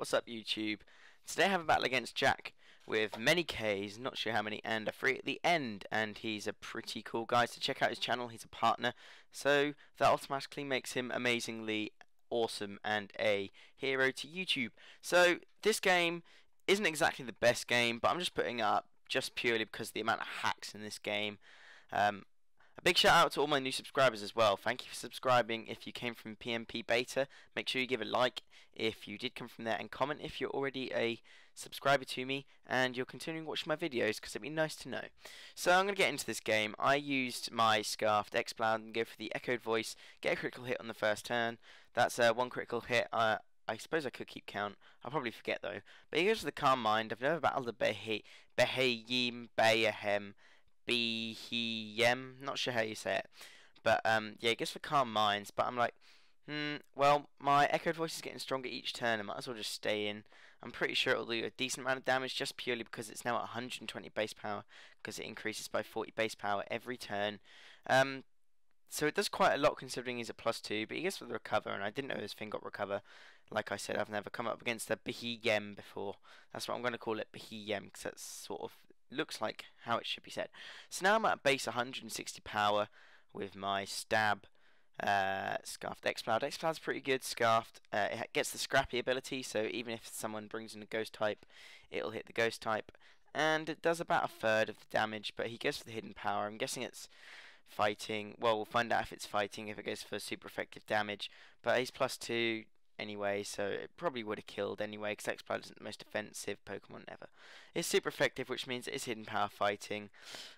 What's up, YouTube? Today I have a battle against Jack with many Ks, not sure how many, and a free at the end, and he's a pretty cool guy, so check out his channel. He's a partner, so that automatically makes him amazingly awesome and a hero to YouTube. So this game isn't exactly the best game, but I'm just putting it up just purely because of the amount of hacks in this game. A big shout out to all my new subscribers as well. Thank you for subscribing. If you came from PMP Beta, make sure you give a like if you did come from there, and comment if you're already a subscriber to me and you're continuing watching my videos, because it'd be nice to know. So I'm going to get into this game. I used my Scarfed X-Cloud and go for the Echoed Voice, get a critical hit on the first turn. That's one critical hit. I suppose I could keep count. I'll probably forget though. But he goes to the Calm Mind. I've never battled a Behayim Bayahem Behiem, not sure how you say it, but yeah, it gets for Calm Minds, but I'm like, well, my Echoed Voice is getting stronger each turn, I might as well just stay in. I'm pretty sure it'll do a decent amount of damage, just purely because it's now at 120 base power, because it increases by 40 base power every turn. So it does quite a lot considering he's at +2, but he gets for the Recover, and I didn't know this thing got Recover. Like I said, I've never come up against a Behiem before. That's what I'm going to call it, Behiem, because that's sort of looks like how it should be said. So now I'm at base 160 power with my Stab Scarfed X-Cloud. X-Cloud's pretty good, Scarfed. It gets the Scrappy ability, so even if someone brings in a Ghost type, it'll hit the Ghost type. And it does about a third of the damage, but he goes for the Hidden Power. I'm guessing it's fighting. Well, we'll find out if it's fighting, if it goes for super effective damage. But he's +2 anyway, so it probably would have killed anyway, because X-Cloud isn't the most offensive Pokemon ever. It's super effective, which means it's hidden power fighting.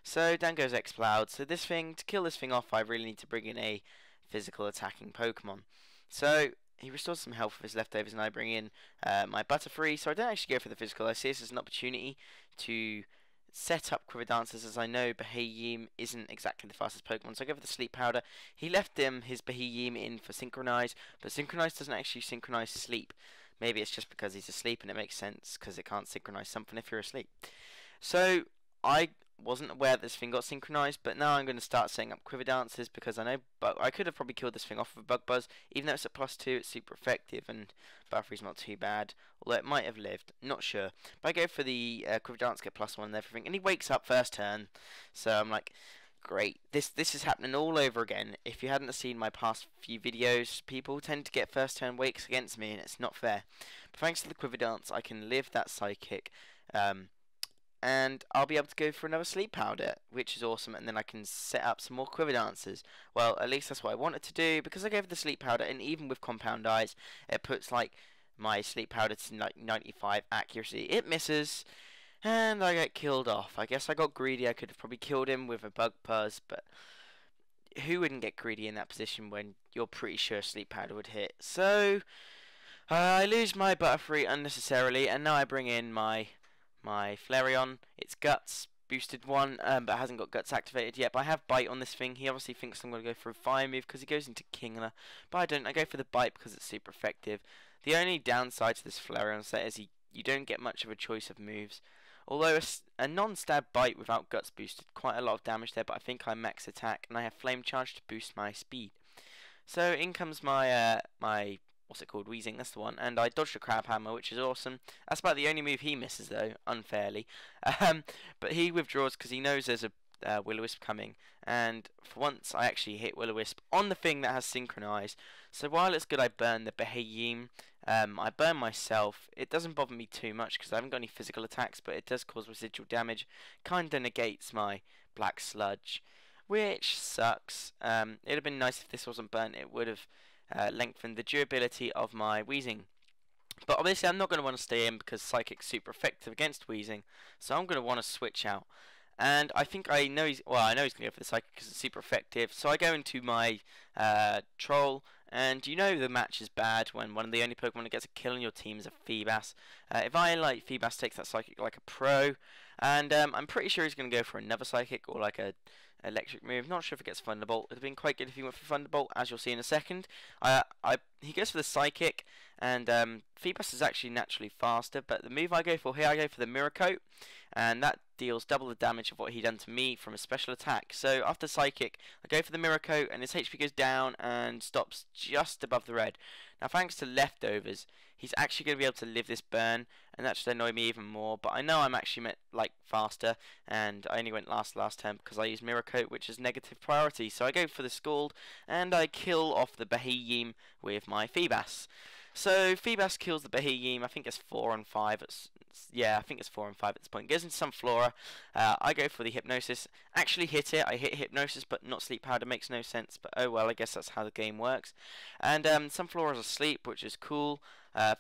So down goes X-Cloud. So this thing, to kill this thing off, I really need to bring in a physical attacking Pokemon. So he restores some health with his leftovers, and I bring in my Butterfree. So I don't actually go for the physical. I see this as an opportunity to set up Quiver Dancers, as I know Behayim isn't exactly the fastest Pokemon, so I go for the Sleep Powder. He left his Behayim in for Synchronize, but Synchronize doesn't actually synchronize sleep. Maybe it's just because he's asleep, and it makes sense because it can't synchronize something if you're asleep. So I wasn't aware that this thing got synchronized, but now I'm going to start setting up Quiver Dancers, because I know I could have probably killed this thing off with a Bug Buzz. Even though it's at +2, it's super effective, and Butterfree's not too bad, although it might have lived, not sure. But I go for the Quiver Dance, get +1 and everything, and he wakes up first turn. So I'm like, great, this is happening all over again. If you hadn't seen my past few videos, people tend to get first turn wakes against me, and it's not fair. But thanks to the Quiver Dance, I can live that Psychic, and I'll be able to go for another Sleep Powder, which is awesome, and then I can set up some more Quiver Dancers. Well, at least that's what I wanted to do, because I gave the Sleep Powder, and even with Compound Eyes, it puts like my Sleep Powder to like 95 accuracy. It misses, and I get killed off. I guess I got greedy. I could have probably killed him with a Bug Buzz, but who wouldn't get greedy in that position when you're pretty sure Sleep Powder would hit? So I lose my Butterfree unnecessarily, and now I bring in my Flareon. It's Guts boosted one, but hasn't got Guts activated yet. But I have Bite on this thing. He obviously thinks I'm going to go for a Fire move because he goes into Kingler, but I don't. I go for the Bite because it's super effective. The only downside to this Flareon set is you don't get much of a choice of moves. Although a non-stab Bite without Guts boosted quite a lot of damage there, but I think I max attack, and I have Flame Charge to boost my speed. So in comes my what's it called? Weezing, that's the one. And I dodged a Crab Hammer, which is awesome. That's about the only move he misses, though, unfairly. But he withdraws because he knows there's a Will-O-Wisp coming. And for once, I actually hit Will-O-Wisp on the thing that has Synchronized. So while it's good I burn the Behayim, I burn myself. It doesn't bother me too much because I haven't got any physical attacks, but it does cause residual damage. Kinda negates my Black Sludge, which sucks. It'd have been nice if this wasn't burnt. It would have lengthened the durability of my Weezing. But obviously I'm not going to want to stay in because Psychic's super effective against Weezing, so I'm going to want to switch out. And I think I know he's going to go for the Psychic because it's super effective, so I go into my Troll, and you know the match is bad when one of the only Pokemon that gets a kill on your team is a Feebas. If I like Feebas takes that Psychic like a pro, and I'm pretty sure he's going to go for another Psychic or like a electric move. Not sure if it gets Thunderbolt. It would have been quite good if he went for Thunderbolt, as you'll see in a second. He goes for the Psychic, and Feebas is actually naturally faster, but the move I go for here, I go for the Mirror Coat, and that deals double the damage of what he done to me from a special attack. So after Psychic, I go for the Mirror Coat, and his HP goes down and stops just above the red. Now thanks to Leftovers, he's actually going to be able to live this burn, and that should annoy me even more. But I know I'm actually like faster, and I only went last turn because I used Mirror Coat, which is negative priority. So I go for the Scald, and I kill off the Beheeyem with my Feebas. So Feebas kills the Beheeyem. I think it's 4 on 5. Yeah, I think it's 4 on 5 at this point. Goes into Sunflora. I go for the Hypnosis. Actually hit it. I hit Hypnosis, but not Sleep Powder. Makes no sense. But oh well, I guess that's how the game works. And Sunflora's asleep, which is cool.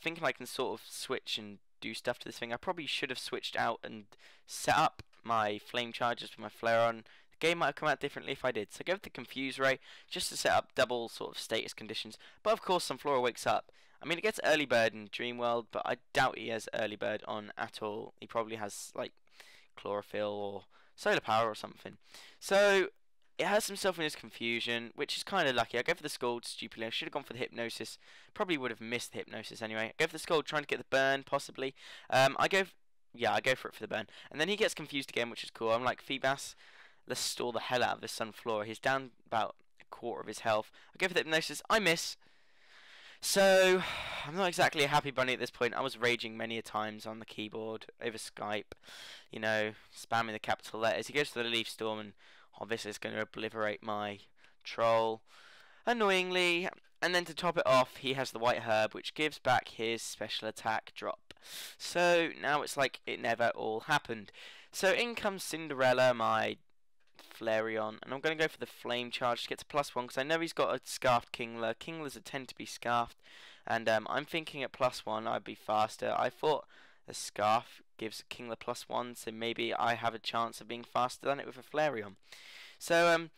Thinking I can sort of switch and do stuff to this thing. I probably should have switched out and set up my Flame Charges with my Flareon. The game might have come out differently if I did. So I go with the Confuse Ray just to set up double sort of status conditions. But of course, Sunflora wakes up. I mean, it gets early bird in Dream World, but I doubt he has early bird on at all. He probably has like chlorophyll or solar power or something. So it has himself in his confusion, which is kind of lucky. I go for the Scald stupidly. I should have gone for the Hypnosis. Probably would have missed the Hypnosis anyway. I go for the Scald, trying to get the burn possibly. I go for it for the burn, and then he gets confused again, which is cool. I'm like, Feebas, let's stall the hell out of this Sunflora. He's down about a quarter of his health. I go for the Hypnosis. I miss. So, I'm not exactly a happy bunny at this point. I was raging many a times on the keyboard, over Skype, you know, spamming the capital letters. He goes for the Leaf Storm, and obviously it's going to obliterate my troll, annoyingly. And then to top it off, he has the White Herb, which gives back his special attack drop. So, now it's like it never all happened. So, in comes Cinderella, my Flareon, and I'm going to go for the Flame Charge to get to +1 because I know he's got a Scarfed Kingler. Kinglers tend to be Scarfed, and I'm thinking at +1 I'd be faster. I thought a Scarf gives Kingler +1, so maybe I have a chance of being faster than it with a Flareon. So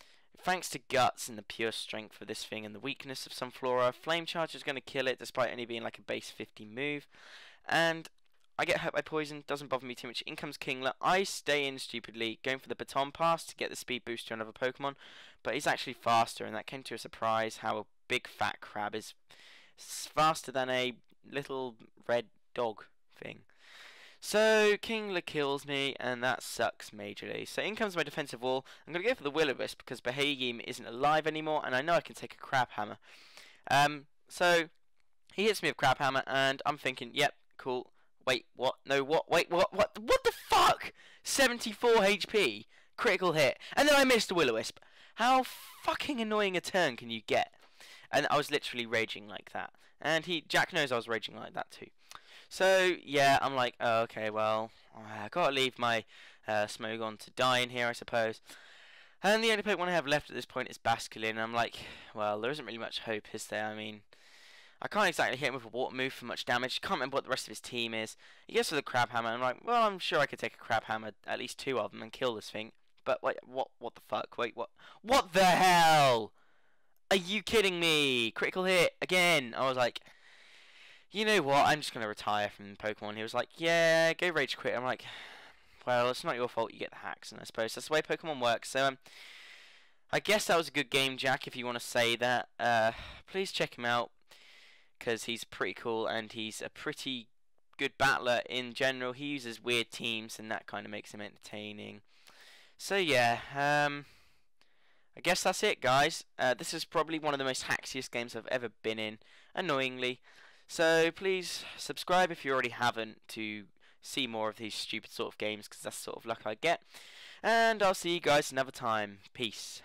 thanks to Guts and the pure strength of this thing and the weakness of Sunflora, Flame Charge is going to kill it despite only being like a base 50 move, and I get hurt by poison, doesn't bother me too much. In comes Kingler. I stay in stupidly, going for the Baton Pass to get the speed boost to another Pokemon, but he's actually faster, and that came to a surprise how a big fat crab is faster than a little red dog thing. So Kingler kills me, and that sucks majorly. So in comes my defensive wall. I'm going to go for the Will-O-Wisp because Beheeyem isn't alive anymore, and I know I can take a Crab Hammer. So he hits me with Crab Hammer, and I'm thinking, yep, cool. Wait, what? No, what? Wait, what? What the fuck? 74 HP, critical hit, and then I missed the Will-O-Wisp. How fucking annoying a turn can you get? And I was literally raging like that. And Jack knows I was raging like that too. So yeah, I'm like, oh, okay, well, I gotta leave my Smogon to die in here, I suppose. And the only Pokemon I have left at this point is Basculin. And I'm like, well, there isn't really much hope, is there? I mean, I can't exactly hit him with a water move for much damage. Can't remember what the rest of his team is. He goes for the Crab Hammer. I'm like, well, I'm sure I could take a Crab Hammer, at least 2 of them, and kill this thing. But wait, what the fuck? Wait, what? What the hell? Are you kidding me? Critical hit again. I was like, you know what? I'm just gonna retire from Pokemon. He was like, yeah, go Rage Quit. I'm like, well, it's not your fault. You get the hacks, and I suppose that's the way Pokemon works. So I guess that was a good game, Jack. If you want to say that, please check him out, because he's pretty cool and he's a pretty good battler in general. He uses weird teams and that kind of makes him entertaining. So yeah, I guess that's it, guys. This is probably one of the most haxiest games I've ever been in, annoyingly. So please subscribe if you already haven't to see more of these stupid sort of games, because that's the sort of luck I get. And I'll see you guys another time. Peace.